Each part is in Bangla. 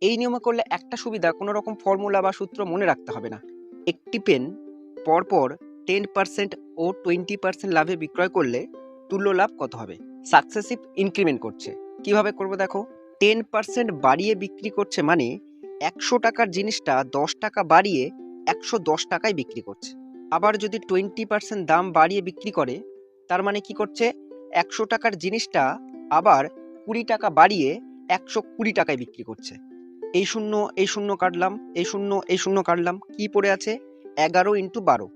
এই নিয়মে করলে একটা সুবিধা, কোনো রকম ফর্মুলা বা সূত্র মনে রাখতে হবে না। একটি পেন পরপর 10% ও 20% লাভে বিক্রয় করলে তুল্য লাভ কত হবে? সাকসেসিভ ইনক্রিমেন্ট করছে। কিভাবে করবো দেখো, 10% বাড়িয়ে বিক্রি করছে মানে 100 টাকার জিনিসটা 10 টাকা বাড়িয়ে 110 টাকায় বিক্রি করছে। আবার যদি 20% দাম বাড়িয়ে বিক্রি করে, তার মানে কি করছে, 100 টাকার জিনিসটা আবার 20 টাকা বাড়িয়ে 120 টাকায় বিক্রি করছে। এই শূন্য কাটলাম, এই শূন্য কাটলাম, কি পড়ে আছে? 11 ইন্টু 12।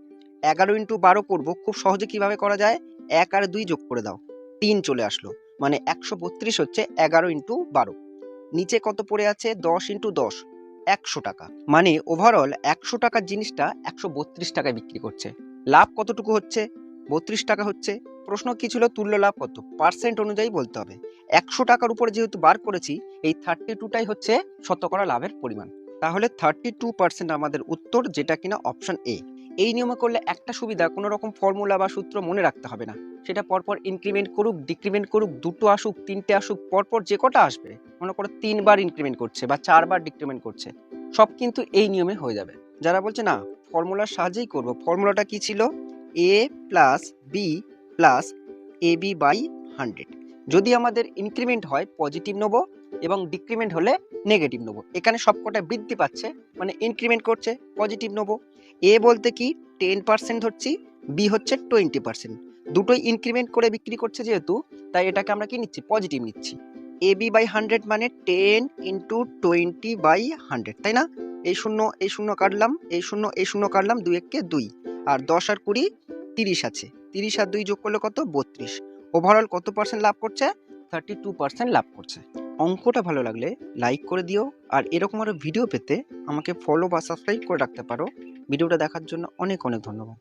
11 ইন্টু 12 করবো খুব সহজে। কিভাবে করা যায়? 1 আর 2 যোগ করে দাও, 3 চলে আসলো, মানে 132 হচ্ছে 11 ইন্টু 12। নিচে কত পড়ে আছে? 10 ইন্টু 10, 100 টাকা। মানে ওভারঅল 100 টাকার জিনিসটা 132 টাকায় বিক্রি করছে। লাভ কতটুকু হচ্ছে? 32 টাকা হচ্ছে। প্রশ্ন কি ছিল? তুল্য লাভ কত? পার্সেন্ট অনুযায়ী বলতে হবে। 100 টাকার উপরে যেহেতু বার করেছি, এই 32টাই হচ্ছে শতকরা লাভের পরিমাণ। তাহলে 32% আমাদের উত্তর, যেটা কিনা অপশন এ। এই নিয়মে করলে একটা সুবিধা, কোনো রকম ফর্মুলা বা সূত্র মনে রাখতে হবে না। সেটা পরপর ইনক্রিমেন্ট করুক, ডিক্রিমেন্ট করুক, দুটো আসুক, তিনটে আসুক, পরপর যে কটা আসবে, মনে করো 3 বার ইনক্রিমেন্ট করছে বা 4 বার ডিক্রিমেন্ট করছে, সব কিন্তু এই নিয়মে হয়ে যাবে। যারা বলছে না ফর্মুলার সাহায্যেই করব, ফর্মুলাটা কি ছিল? a plus B plus A B by 100। যদি আমাদের ইনক্রিমেন্ট হয় পজিটিভ নেবো এবং ডিক্রিমেন্ট হলে নেগেটিভ নেবো। এখানে সবকটা বৃদ্ধি পাচ্ছে মানে ইনক্রিমেন্ট করছে, পজিটিভ নেবো। এ বলতে কি 10% ধরছি, বি হচ্ছে 20%। দুটোই ইনক্রিমেন্ট করে বিক্রি করছে যেহেতু, তাই এটাকে আমরা কি নিচ্ছি? পজিটিভ নিচ্ছি। এ বি বাই 100 মানে 10 ইন্টু 20 বাই 100, তাই না? এই শূন্য কাটলাম, এই শূন্য কাটলাম, 2 একে 2, আর 10 আর 20 30 আছে। 30 আর 2 যোগ করলে কত? 32। ওভারঅল কত পার্সেন্ট লাভ করছে? 32% লাভ করছে। অঙ্কটা ভালো লাগলে লাইক করে দিও, আর এরকম আরো ভিডিও পেতে আমাকে ফলো বা সাবস্ক্রাইব করে রাখতে পারো। ভিডিওটা দেখার জন্য অনেক অনেক ধন্যবাদ।